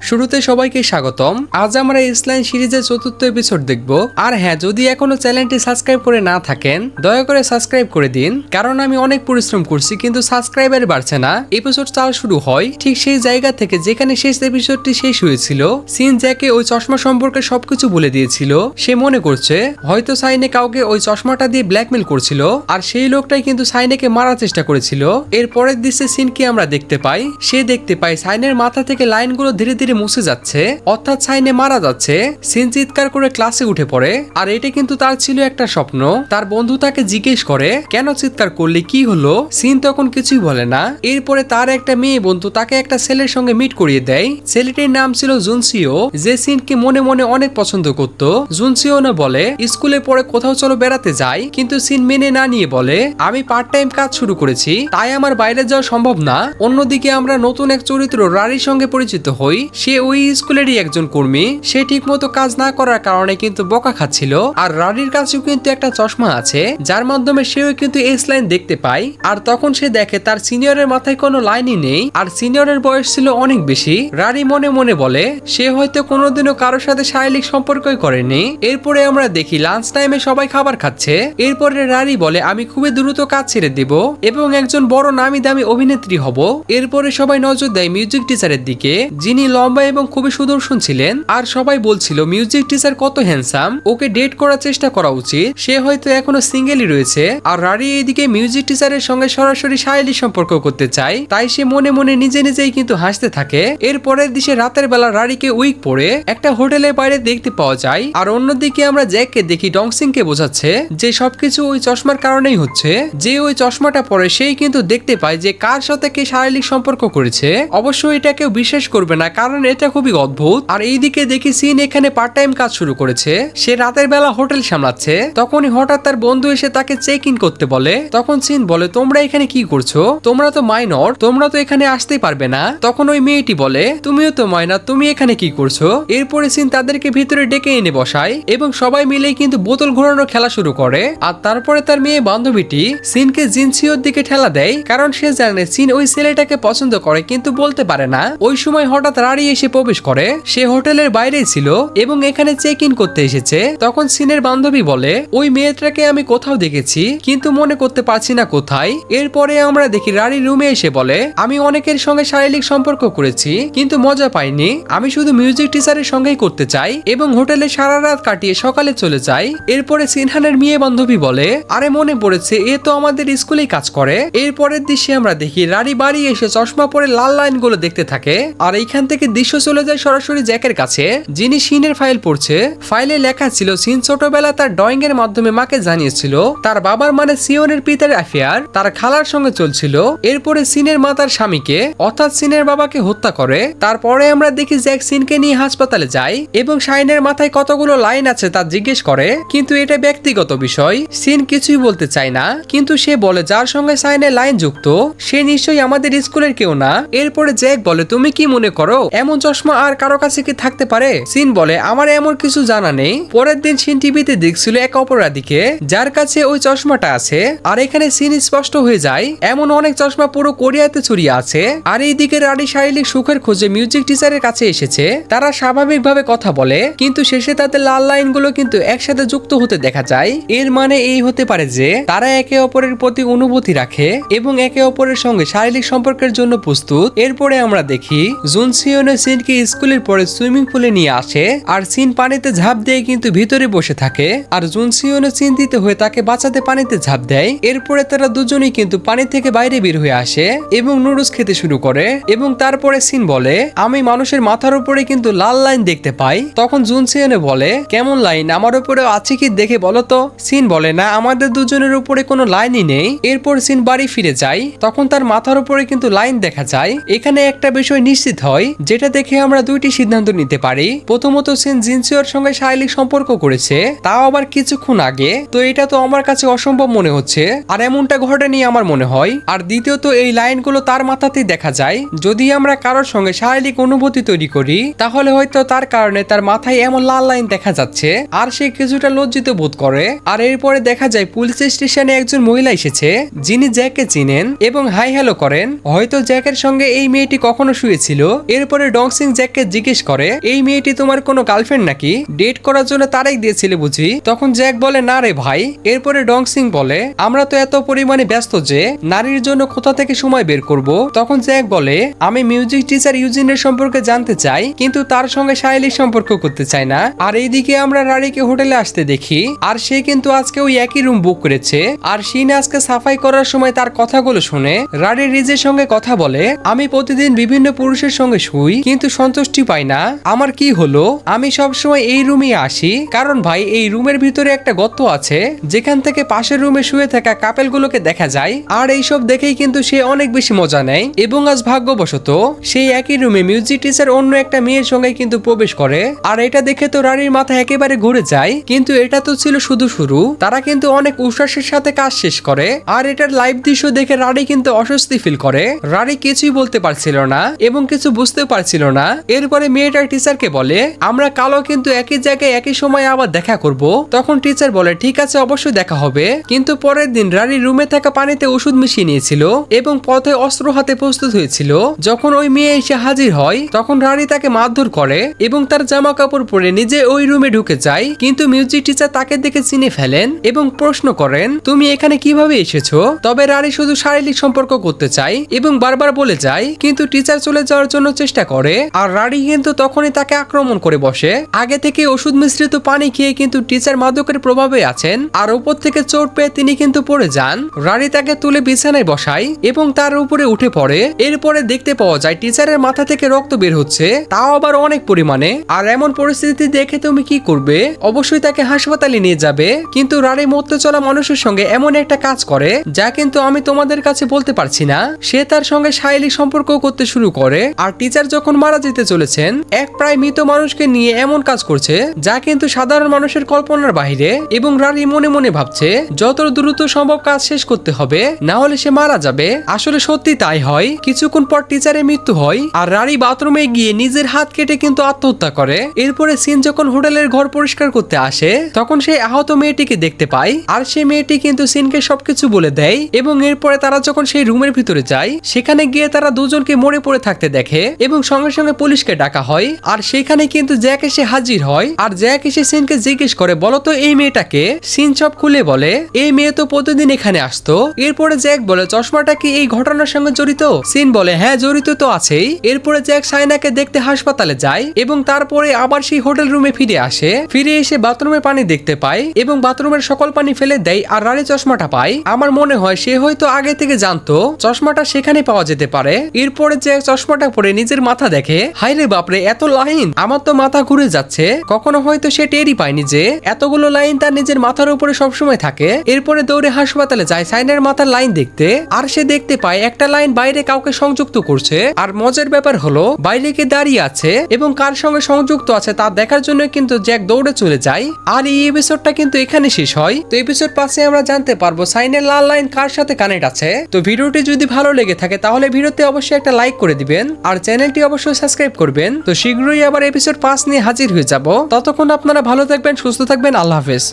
শুরুতে সবাইকে স্বাগতম। আজ আমরা ইসলাম সিরিজের চতুর্থ এপিসোড দেখব। আর হ্যাঁ, যদি এখনো চ্যানেলটি সাবস্ক্রাইব করে না থাকেন দয়া করে সাবস্ক্রাইব করে দিন, কারণ আমি অনেক পরিশ্রম করছি কিন্তু সাবস্ক্রাইবার বাড়ছে না। এপিসোড 4 শুরু হয় ঠিক সেই জায়গা থেকে যেখানে শেষ এপিসোডটি শেষ হয়েছিল। সিন জ্যাকে ওই চশমা সম্পর্কে সবকিছু বলে দিয়েছিল। সে মনে করছে হয়তো সাইনে কাউকে ওই চশমাটা দিয়ে ব্ল্যাকমেল করছিল, আর সেই লোকটাই কিন্তু সাইনেকে মারার চেষ্টা করেছিল। এর পরের দৃশ্যে সিনকে আমরা দেখতে পাই, সে দেখতে পায় সাইনের মাথা থেকে লাইনগুলো ধীরে ধীরে মুছে যাচ্ছে, অর্থাৎ সাইনে মারা যাচ্ছে। সিন চিৎকার করে ক্লাসে উঠে পড়ে, আর এটা কিন্তু তার ছিল একটা স্বপ্ন। তার বন্ধু তাকে জিজ্ঞেস করে কেন চিৎকার করলে, কি হলো? সিন তখন কিছুই বলে না। এরপরে তার একটা মেয়ে বন্ধু তাকে একটা ছেলের সঙ্গে মিট করিয়ে দেয়। ছেলেটির নাম ছিল জুনসিও, যে সিনকে মনে মনে অনেক পছন্দ করত। জুনসিও না বলে স্কুলে পড়ে কোথাও চলো বেড়াতে যাই, কিন্তু সিন মেনে না নিয়ে বলে আমি পার্ট টাইম কাজ শুরু করেছি, তাই আমার বাইরে যাওয়া সম্ভব না। অন্যদিকে আমরা নতুন এক চরিত্র রারির সঙ্গে পরিচিত হই। সে ওই স্কুলেরই একজন কর্মী। সে ঠিক মতো কাজ না করার কারণে কিন্তু বকা খাচ্ছিল, আর রারির কাছেও কিন্তু একটা চশমা আছে যার মাধ্যমে সেও কিন্তু এস লাইন দেখতে পায়। আর তখন সে দেখে তার সিনিয়রের মাথায় কোনো লাইনই নেই, আর সিনিয়রের বয়স ছিল অনেক বেশি। রারি মনে মনে বলে সে হয়তো কোনোদিনও কারোর সাথে শারীরিক সম্পর্কই করেনি। এরপরে আমরা দেখি লাঞ্চ টাইমে সবাই খাবার খাচ্ছে। এরপরে রারি বলে আমি খুবই দ্রুত কাজ ছেড়ে দেব এবং একজন বড় নামি দামি অভিনেত্রী হব। এরপরে সবাই নজর দেয় মিউজিক টিচারের দিকে, যিনি লম্বা এবং খুবই সুদর্শন ছিলেন। আর সবাই বলছিল মিউজিক টিচার কত হ্যান্ডসাম, ওকে ডেট করার চেষ্টা করা উচিত, সে হয়তো এখনো সিঙ্গেলই রয়েছে। আর রারি এইদিকে মিউজিক টিচারের সঙ্গে সরাসরি শারীরিক সম্পর্ক করতে চায়, তাই সে মনে মনে নিজে নিজেই কিন্তু হাসতে থাকে। এরপরের দিশে রাতের বেলা রারিকে উইক পরে একটা হোটেলের বাইরে দেখতে পাওয়া যায়। আর অন্যদিকে আমরা জ্যাককে দেখি ডংসিংকে বোঝাচ্ছে যে সবকিছু ওই চশমার কারণেই হচ্ছে। যে ওই চশমাটা পরে সেই কিন্তু দেখতে পায় যে কার সাথে কে শারীরিক সম্পর্ক করেছে। অবশ্যই এটা কেউ বিশ্বাস করবে না, কারণ এটা খুবই অদ্ভুত। আর এইদিকে দেখি সিন এখানে পার্ট টাইম কাজ শুরু করেছে। সে রাতের বেলা হোটেল সামলাচ্ছে। তখনই হঠাৎ তার বন্ধু এসে তাকে চেক ইন করতে বলে। তখন সিন বলে তোমরা এখানে কি করছো? তোমরা তো মাইনর, তোমরা তো এখানে আসতেই পারবে না। তখন ওই মেয়েটি বলে তুমিও তো মাইনর, তুমি এখানে কি করছো? এরপরে সিন তাদেরকে ভিতরে ডেকে এনে বসায় এবং সবাই মিলেই কিন্তু বোতল ঘোরানোর খেলা শুরু করে। আর তারপরে তার মেয়ে বান্ধবীটি সিনকে জিনসিওর দিকে ঠেলা দেয়, কারণ সে জানে সিন ওই ছেলেটাকে পছন্দ করে কিন্তু বলতে পারে না। ওই সময় হঠাৎ রারি এসে প্রবেশ করে। সে হোটেলের বাইরেই ছিল এবং এখানে চেক ইন করতে এসেছে। তখন সিনের বান্ধবী বলে ওই মেয়েটাকে আমি কোথাও দেখেছি কিন্তু মনে করতে পারছি না কোথায়। এরপরে আমরা দেখি রারি রুমে এসে বলে আমি অনেকের সঙ্গে শারীরিক সম্পর্ক করেছি কিন্তু মজা পাইনি, আমি শুধু মিউজিক টিচারের সঙ্গেই করতে চাই এবং হোটেলে সারা রাত কাটিয়ে সকালে চলে যাই। এরপরে সিনহানের মেয়ে বান্ধবী বলে আরে মনে পড়েছে, এ তো আমাদের স্কুলেই কাজ করে। এরপরের দৃশ্যে আমরা দেখি রারি বাড়ি এসে চশমা পরে লাল লাইনগুলো দেখতে থাকে। আর এইখান থেকে দৃশ্য চলে যায় সরাসরি জ্যাকের কাছে, যিনি সিনের ফাইল পড়ছে। ফাইলে লেখা ছিল সিন ছোটবেলা তার ড্রয়িং এর মাধ্যমে মাকে জানিয়েছিল তার বাবার মানে সিওনের পিতার অ্যাফেয়ার তার খালার সঙ্গে চলছিল। এরপরে সিনের মা তার স্বামীকে অর্থাৎ সিনের বাবাকে হত্যা করে। তারপরে আমরা দেখি জ্যাক সিনকে নিয়ে হাসপাতালে যায় এবং শাইনের মাথায় কতগুলো লাইন আছে তা জিজ্ঞেস করে, কিন্তু এটা ব্যক্তিগত বিষয়। সিন কিছুই বলতে চায় না, কিন্তু সে বলে যার সঙ্গে সাইনের লাইন যুক্ত সে নিশ্চয়ই আমাদের স্কুলের কেউ না। এরপরে জ্যাক বলে তুমি কি মনে করো এমন চশমা আর কারো কাছে কি থাকতে পারে? সিন বলে আমার এমন কিছু জানা নেই। পরের দিন সিন টিভিতে দেখছিল এক অপরাধীকে যার কাছে ওই চশমাটা আছে। আর এখানে সিন স্পষ্ট হয়ে যায় এমন অনেক চশমা পুরো কোরিয়াতে ছড়িয়ে আছে। আর এইদিকে রানি শারীরিক সুখের খোঁজে মিউজিক টিচারের কাছে এসেছে। তারা স্বাভাবিকভাবে কথা বলে, কিন্তু শেষে তাদের লাল লাইনগুলো কিন্তু একসাথে যুক্ত হতে দেখা যায়। এর মানে এই হতে পারে যে তারা একে অপরের প্রতি অনুভূতি রাখে এবং একে অপরের সঙ্গে শারীরিক সম্পর্কের জন্য প্রস্তুত। এরপরে আমরা দেখি জুনসিওনে সিনকে স্কুলের পরে সুইমিং পুলে নিয়ে আসে, আর সিন পানিতে ঝাঁপ দিয়ে কিন্তু ভিতরে বসে থাকে। আর জুনসিওনে চিন্তিত হয়ে তাকে বাঁচাতে পানিতে ঝাঁপ দেয়। এরপরে তারা দুজনেই কিন্তু পানি থেকে বাইরে বের হয়ে আসে এবং নুডলস খেতে শুরু করে। এবং তারপরে সিন বলে আমি মানুষের মাথার উপরে কিন্তু লাল লাইন দেখতে পাই। তখন জুনসিওনে বলে কেমন লাইন, আমার উপরে আছে কি দেখে বলো তো? সিন বলে না, আমাদের দুজনের উপরে কোনো লাইনই নেই। এরপর সিন বাড়ি ফিরে যায়। তখন তার মাথার উপরে কিন্তু লাইন দেখা যায়। এখানে একটা বিষয় নিশ্চিত হয় যেটা দেখে আমরা দুইটি সিদ্ধান্ত নিতে পারি। প্রথমত সিন জিনসিওর সঙ্গে শারীরিক সম্পর্ক করেছে, তাও আবার কিছুক্ষণ আগে, তো এটা তো আমার কাছে অসম্ভব মনে হচ্ছে আর এমনটা ঘটেনি আমার মনে হয়। আর দ্বিতীয়ত এই লাইনগুলো তার মাথাতেই দেখা যায়। যদি আমরা কারোর সঙ্গে শারীরিক অনুভূতি তৈরি করি তাহলে হয়তো তার কারণে তার মাথায় এমন লাল লাইন দেখা যাচ্ছে আর সে কিছুটা লজ্জিত বোধ করে। আর এরপরে দেখা যায় পুলিশ স্টেশনে একজন মহিলা এসেছে যিনি জ্যাককে চিনেন এবং হাই হ্যালো করেন। হয়তো জ্যাকের সঙ্গে এই মেয়েটি কখনো শুয়েছিল। এরপরে ডংসিং জ্যাককে জিজ্ঞেস করে এই মেয়েটি তোমার কোনো গার্লফ্রেন্ড নাকি, ডেট করার জন্য তারিখ দিয়েছিলে বুঝি? তখন জ্যাক বলে না রে ভাই। এরপরে ডংসিং বলে আমরা তো এত পরিমাণে ব্যস্ত যে নারীর জন্য কোথা থেকে সময় বের করব। তখন জ্যাক বলে আমি মিউজিক টিচার ইউজিনের সম্পর্কে জানতে চাই, কিন্তু তার সঙ্গে শাইলির সম্পর্ক করতে চাই না। আর এইদিকে আমরা রারিকে হোটেলে আসতে দেখি, আর সে কিন্তু আজকে ওই একই রুম বুক করেছে। আর শিন আজকে সাফাই করার সময় তার কথাগুলো শুনে রারি রিজের সঙ্গে কথা বলে আমি প্রতিদিন বিভিন্ন পুরুষের সঙ্গে শুই কিন্তু সন্তুষ্টি পাই না। আমার কি হলো, আমি সবসময় এই রুমে আসি কারণ ভাই এই রুমের ভিতরে একটা গর্ত আছে যেখান থেকে পাশের রুমে শুয়ে থাকা কাপেলগুলোকে দেখা যায়। আর এইসব দেখেই কিন্তু সে অনেক বেশি মজা নেয়। এবং আজ ভাগ্যবশত সেই একই রুমে মিউজিক টিচার অন্য একটা মেয়ের সঙ্গে কিন্তু প্রবেশ করে। আর এটা দেখে তো রারির মাথা একেবারে ঘুরে যায়। কিন্তু এটা তো ছিল শুধু শুরু, তারা কিন্তু অনেক উৎসাহের সাথে কাজ শেষ করে। আর এটার লাইভ দৃশ্য দেখে রারি কিন্তু অস্বস্তি ফিল করে। রারি কিছুই বলতে পারছিল না এবং কিছু বুঝতে পারছিল না। এরপরে মেয়েটার টিচারকে বলে আমরা কালো কিন্তু একই জায়গায় একই সময় আবার দেখা করব। তখন টিচার বলে ঠিক আছে অবশ্যই দেখা হবে। কিন্তু পরের দিন রারি রুমে থাকা পানিতে ওষুধ মিশিয়ে নিয়েছিল এবং পথে অস্ত্র হাতে প্রস্তুত হয়েছিল। যখন ওই মেয়ে এসে হাজির হয় তখন রারি তাকে মারধর করে এবং তার জামা কাপড় পরে নিজে ওই রুমে ঢুকে যায়। কিন্তু মিউজিক টিচার তাকে দেখে চিনে ফেলেন এবং প্রশ্ন করেন তুমি এখানে কিভাবে এসেছো। তবে রারি শুধু শারীরিক সম্পর্ক করতে চায় এবং বারবার বলে যায়, কিন্তু টিচার চলে যাওয়ার জন্য চেষ্টা করে। আর রারি কিন্তু তখনই তাকে আক্রমণ করে বসে। আগে থেকে ওষুধ মিশ্রিত পানি খেয়ে কিন্তু টিচার মাদকের প্রভাবে আছেন আর উপর থেকে চোট পেয়ে তিনি কিন্তু পড়ে যান। রারি তাকে তুলে বিছানায় বসায় এবং তার উপরে উঠে পড়ে। এরপরে দেখতে পাওয়া যায় টিচারের মাথা থেকে রক্ত বের হচ্ছে, তাও আবার অনেক পরিমাণে। আর এমন পরিস্থিতি দেখে তুমি কি করবে? অবশ্যই তাকে হাসপাতালে নিয়ে যাবে। কিন্তু রারি মরতে চলা মানুষের সঙ্গে এমন একটা কাজ করে যা কিন্তু আমি তোমাদের কাছে বলতে পারছি না। সে তার সঙ্গে শারীরিক সম্পর্ক করতে শুরু করে। আর টিচার যখন মারা যেতে চলেছেন এক প্রায় মৃত মানুষকে নিয়ে এমন কাজ করছে যা কিন্তু সাধারণ মানুষের কল্পনার বাইরে। এবং রারি মনে মনে ভাবছে যত দ্রুত সম্ভব কাজ শেষ করতে হবে, না হলে সে মারা যাবে। আসলে সত্যি তাই হয়। কিছুক্ষণ পর টিচারের মৃত্যু হয় আর রারি বাথরুমে গিয়ে নিজের হাত কেটে কিন্তু আত্মহত্যা করে। এরপরে সিন যখন হোটেলের ঘর পরিষ্কার করতে আসে তখন সে আহত মেয়েটিকে দেখতে পায়। আর সেই মেয়েটি কিন্তু সিনকে সবকিছু বলে দেয়। এবং এরপরে তারা যখন সেই রুমের ভিতরে যায় সেখানে গিয়ে তারা দুজনকে মরে পড়ে থাকতে দেখে এবং সঙ্গে সঙ্গে পুলিশকে ডাকা হয়। আর সেখানে কিন্তু জ্যাক এসে হাজির হয়। আর জ্যাক এসে সিনকে জিজ্ঞেস করে বলতো এই মেয়েটাকে। সিন সব খুলে বলে এই মেয়ে তো প্রতিদিন এখানে আসতো। এরপরে জ্যাক বলে চশমাটা কি এই ঘটনার সঙ্গে জড়িত? সিন বলে হ্যাঁ জড়িত তো আছেই। এরপরে জ্যাক সাইনাকে দেখতে হাসপাতালে যায় এবং তারপরে আবার সেই হোটেল রুমে ফিরে আসে। ফিরে এসে বাথরুমে পানি দেখতে পায় এবং বাথরুমের সকল পানি ফেলে দেয় আর রানী চশমাটা পায়। আমার মনে হয় সে হয়তো আগে থেকে জানতো চশমাটা সেখানে পাওয়া যেতে পারে। এরপরে জ্যাক চশমাটা পরে নিজের মাথা দেখে, হায় রে বাপরে এত লাইন, আমার তো মাথা ঘুরে যাচ্ছে। কখনো হয়তো সে টেরই পায়নি যে এতগুলো লাইন তার নিজের মাথার উপরে সবসময় থাকে। এরপরে দৌড়ে হাসপাতালে যায় সাইনের মাথার লাইন দেখতে। আর সে দেখতে পায় একটা লাইন বাইরে কাউকে সংযুক্ত করছে। আর মজার ব্যাপার হলো বাইরে কে দাঁড়িয়ে আছে এবং কার সঙ্গে সংযুক্ত আছে তা দেখার জন্য কিন্তু জ্যাক দৌড়ে চলে যায়। আর এই এপিসোডটা কিন্তু এখানে শেষ হয়। তো এপিসোড 5-এ আমরা জানতে পারবো সাইনের লাল লাইন কার সাথে কানেক্ট আছে। তো ভিডিওটি যদি ভালো লেগে থাকে তাহলে ভিডিওতে অবশ্যই একটা লাইক করে দিবেন আর চ্যানেলটি অবশ্যই সাবস্ক্রাইব করবেন। তো শীঘ্রই আবার এপিসোড 5 নিয়ে হাজির হয়ে যাব। ততক্ষণ আপনারা ভালো থাকবেন, সুস্থ থাকবেন। আল্লাহ হাফেজ।